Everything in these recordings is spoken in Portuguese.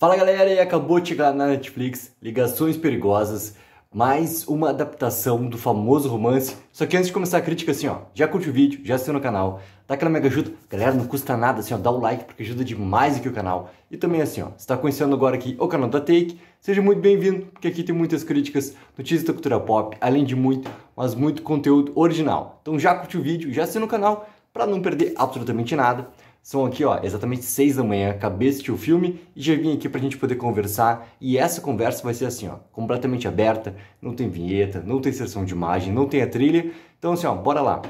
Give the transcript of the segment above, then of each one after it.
Fala galera, e acabou de chegar na Netflix Ligações Perigosas, mais uma adaptação do famoso romance. Só que antes de começar a crítica, assim ó, já curte o vídeo, já assina o canal, dá aquela mega ajuda. Galera, não custa nada, assim ó, dá o like porque ajuda demais aqui o canal. E também assim ó, você tá conhecendo agora aqui o canal da Take, seja muito bem-vindo, porque aqui tem muitas críticas, notícias da cultura pop, além de muito, mas muito conteúdo original. Então já curte o vídeo, já assina o canal, pra não perder absolutamente nada. São aqui, ó, exatamente 6 da manhã, acabei de assistir o filme e já vim aqui pra gente poder conversar. E essa conversa vai ser assim, ó, completamente aberta, não tem vinheta, não tem sessão de imagem, não tem a trilha. Então assim, ó, bora lá.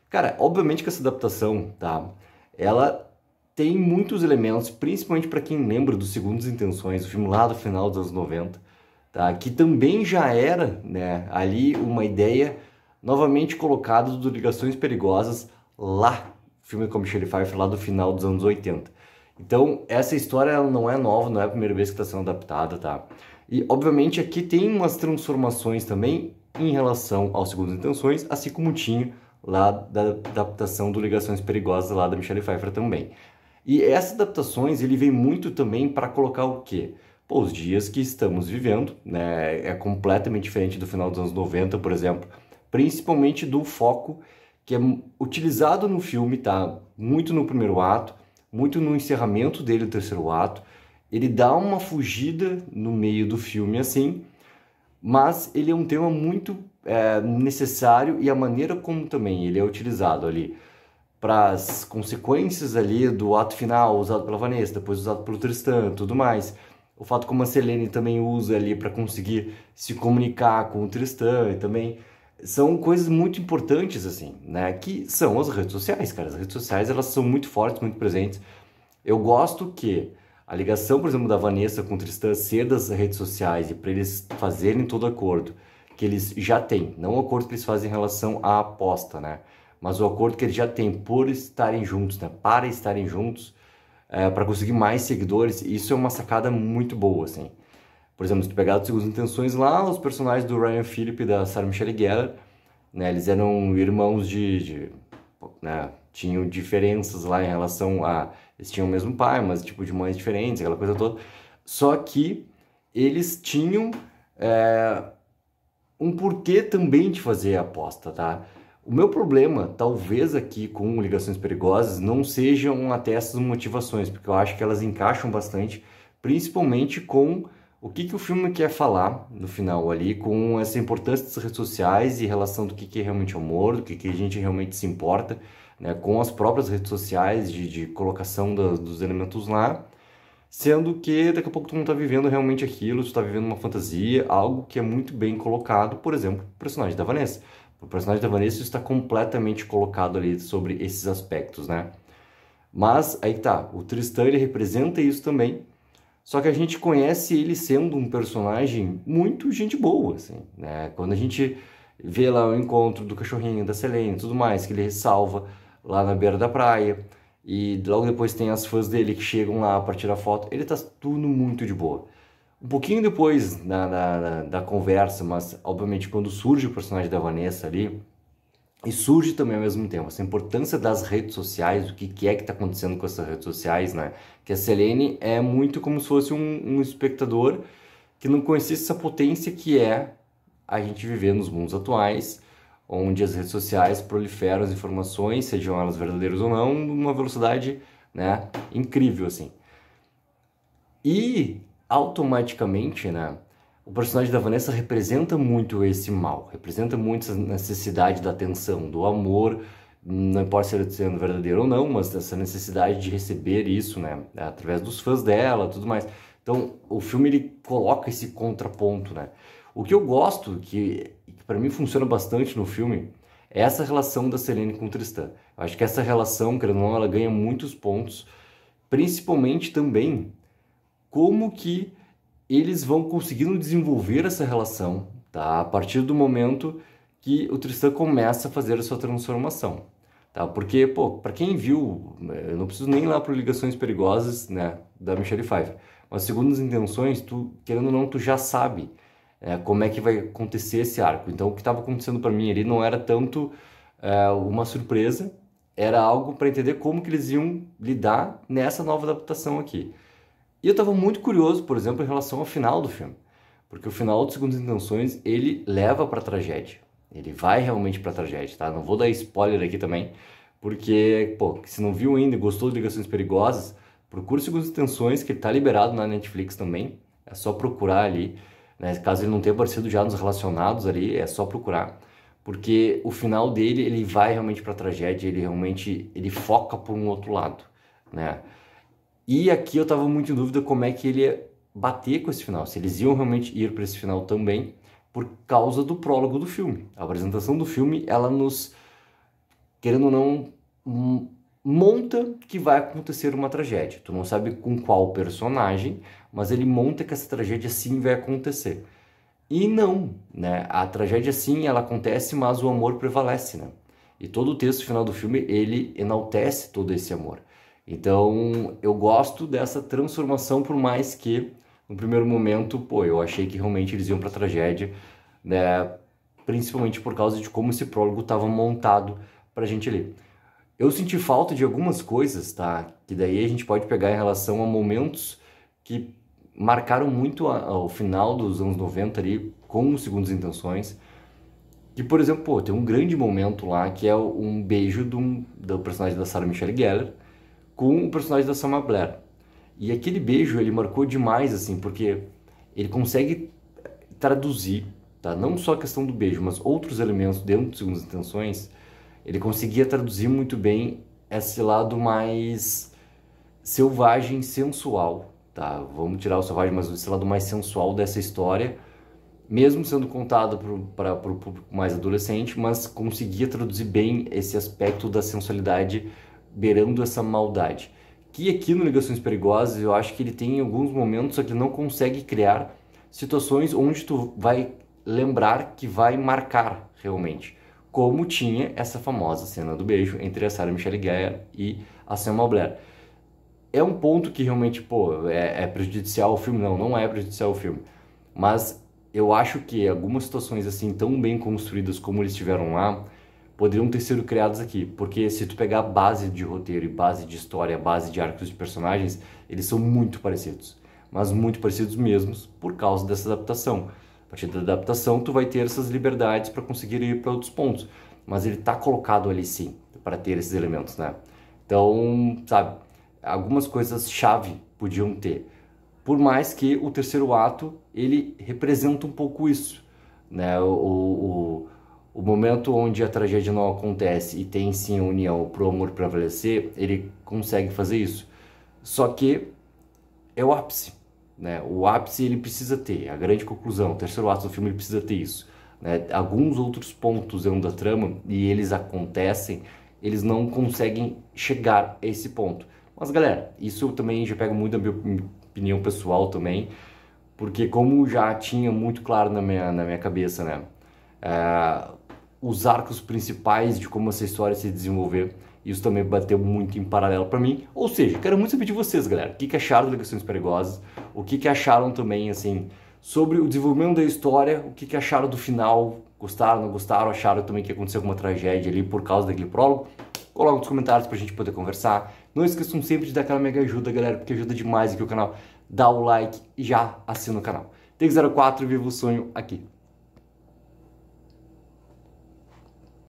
Cara, obviamente que essa adaptação, tá, ela tem muitos elementos, principalmente pra quem lembra dos Segundas Intenções, o filme lá do final dos anos 90, tá, que também já era, né, ali uma ideia novamente colocada do Ligações Perigosas lá, filme com Michelle Pfeiffer lá do final dos anos 80. Então, essa história ela não é nova, não é a primeira vez que está sendo adaptada, tá? E, obviamente, aqui tem umas transformações também em relação aos Segundas Intenções, assim como tinha lá da adaptação do Ligações Perigosas lá da Michelle Pfeiffer também. E essas adaptações, ele vem muito também para colocar o quê? Pô, os dias que estamos vivendo, né? É completamente diferente do final dos anos 90, por exemplo, principalmente do foco que é utilizado no filme, tá? Muito no primeiro ato, muito no encerramento dele, no terceiro ato. Ele dá uma fugida no meio do filme, assim, mas ele é um tema muito necessário e a maneira como também ele é utilizado ali para as consequências ali do ato final, usado pela Vanessa, depois usado pelo Tristan, tudo mais. O fato como a Selene também usa ali para conseguir se comunicar com o Tristan e também são coisas muito importantes, assim, né? Que são as redes sociais, cara. As redes sociais, elas são muito fortes, muito presentes. Eu gosto que a ligação, por exemplo, da Vanessa com o Tristan ser das redes sociais e para eles fazerem todo acordo que eles já têm, não o acordo que eles fazem em relação à aposta, né? Mas o acordo que eles já têm por estarem juntos, né? Para estarem juntos, para conseguir mais seguidores, isso é uma sacada muito boa, assim. Por exemplo, se tu pegar as Segundas Intenções lá, os personagens do Ryan Phillippe e da Sarah Michelle Gellar, né, eles eram irmãos né, tinham diferenças lá em relação a... Eles tinham o mesmo pai, mas tipo de mães diferentes, aquela coisa toda. Só que eles tinham um porquê também de fazer a aposta, tá? O meu problema, talvez aqui com Ligações Perigosas, não sejam até essas motivações, porque eu acho que elas encaixam bastante, principalmente com o que o filme quer falar no final ali, com essa importância das redes sociais e relação do que é realmente amor, do que a gente realmente se importa, né, com as próprias redes sociais, de colocação dos elementos lá, sendo que daqui a pouco tu não tá vivendo realmente aquilo, tu tá vivendo uma fantasia, algo que é muito bem colocado, por exemplo, o personagem da Vanessa. O personagem da Vanessa está completamente colocado ali sobre esses aspectos, né? Mas aí tá, o Tristan ele representa isso também, só que a gente conhece ele sendo um personagem muito gente boa, assim, né? Quando a gente vê lá o encontro do cachorrinho, da Selene e tudo mais, que ele salva lá na beira da praia, e logo depois tem as fãs dele que chegam lá para tirar foto, ele tá tudo muito de boa. Um pouquinho depois da conversa, mas obviamente quando surge o personagem da Vanessa ali, e surge também ao mesmo tempo essa importância das redes sociais, o que é que está acontecendo com essas redes sociais, né? Que a Selene é muito como se fosse um espectador que não conhecesse essa potência que é a gente viver nos mundos atuais, onde as redes sociais proliferam as informações, sejam elas verdadeiras ou não, numa velocidade, né, incrível, assim. E automaticamente, né, o personagem da Vanessa representa muito esse mal, representa muito essa necessidade da atenção, do amor, não importa se ele sendo verdadeiro ou não, mas essa necessidade de receber isso, né, através dos fãs dela, tudo mais. Então, o filme ele coloca esse contraponto, né? O que eu gosto, que para mim funciona bastante no filme, é essa relação da Selene com o Tristan. Eu acho que essa relação, querendo ou não, ela ganha muitos pontos, principalmente também como que eles vão conseguindo desenvolver essa relação, tá? A partir do momento que o Tristan começa a fazer a sua transformação, tá? Porque, pô, para quem viu, eu não preciso nem ir lá para Ligações Perigosas, né, da Michelle Pfeiffer, mas segundo as intenções, tu, querendo ou não, tu já sabe como é que vai acontecer esse arco. Então, o que estava acontecendo para mim ali não era tanto uma surpresa, era algo para entender como que eles iam lidar nessa nova adaptação aqui. E eu tava muito curioso, por exemplo, em relação ao final do filme. Porque o final do Segundas Intenções, ele leva pra tragédia. Ele vai realmente pra tragédia, tá? Não vou dar spoiler aqui também, porque, pô, se não viu ainda e gostou de Ligações Perigosas, procura Segundas Intenções, que ele tá liberado na Netflix também. É só procurar ali, né? Caso ele não tenha aparecido já nos relacionados ali, é só procurar. Porque o final dele, ele vai realmente pra tragédia, ele realmente, ele foca por um outro lado, né? E aqui eu tava muito em dúvida como é que ele ia bater com esse final, se eles iam realmente ir para esse final também, por causa do prólogo do filme. A apresentação do filme, ela nos, querendo ou não, monta que vai acontecer uma tragédia. Tu não sabe com qual personagem, mas ele monta que essa tragédia sim vai acontecer. E não, né? A tragédia sim, ela acontece, mas o amor prevalece, né? E todo o texto final do filme, ele enaltece todo esse amor. Então, eu gosto dessa transformação, por mais que, no primeiro momento, pô, eu achei que realmente eles iam pra tragédia, né? Principalmente por causa de como esse prólogo estava montado pra gente ler. Eu senti falta de algumas coisas, tá? Que daí a gente pode pegar em relação a momentos que marcaram muito o final dos anos 90 ali, com os Segundas Intenções. Que, por exemplo, pô, tem um grande momento lá, que é um beijo do personagem da Sarah Michelle Gellar com o personagem da Selma Blair. E aquele beijo, ele marcou demais, assim, porque ele consegue traduzir, tá? Não só a questão do beijo, mas outros elementos dentro de Segundas Intenções. Ele conseguia traduzir muito bem esse lado mais selvagem, sensual, tá? Vamos tirar o selvagem, mas esse lado mais sensual dessa história, mesmo sendo contada para o público mais adolescente, mas conseguia traduzir bem esse aspecto da sensualidade beirando essa maldade. Que aqui no Ligações Perigosas eu acho que ele tem alguns momentos, só que não consegue criar situações onde tu vai lembrar que vai marcar realmente. Como tinha essa famosa cena do beijo entre a Sarah Michelle Gellar e a Selma Blair. É um ponto que realmente, pô, é prejudicial ao filme? Não, não é prejudicial ao filme. Mas eu acho que algumas situações assim, tão bem construídas como eles tiveram lá, poderiam ter sido criadas aqui. Porque se tu pegar a base de roteiro e base de história, base de arcos de personagens, eles são muito parecidos. Mas muito parecidos mesmos por causa dessa adaptação. A partir da adaptação, tu vai ter essas liberdades para conseguir ir para outros pontos. Mas ele tá colocado ali sim, para ter esses elementos, né? Então, sabe, algumas coisas-chave podiam ter. Por mais que o terceiro ato, ele representa um pouco isso, né? O momento onde a tragédia não acontece e tem sim a união pro amor prevalecer, ele consegue fazer isso. Só que é o ápice, né? O ápice ele precisa ter, a grande conclusão, o terceiro ato do filme ele precisa ter isso, né? Alguns outros pontos dentro da trama, e eles acontecem, eles não conseguem chegar a esse ponto. Mas galera, isso eu também já pego muito da minha opinião pessoal também, porque como já tinha muito claro na minha cabeça, né? Os arcos principais de como essa história se desenvolver, isso também bateu muito em paralelo para mim. Ou seja, quero muito saber de vocês, galera. O que acharam de Ligações Perigosas? O que acharam também, assim, sobre o desenvolvimento da história? O que acharam do final? Gostaram, não gostaram? Acharam também que aconteceu alguma tragédia ali por causa daquele prólogo? Coloca nos comentários pra gente poder conversar. Não esqueçam sempre de dar aquela mega ajuda, galera, porque ajuda demais aqui o canal. Dá o like e já assina o canal. Take04, viva o sonho aqui.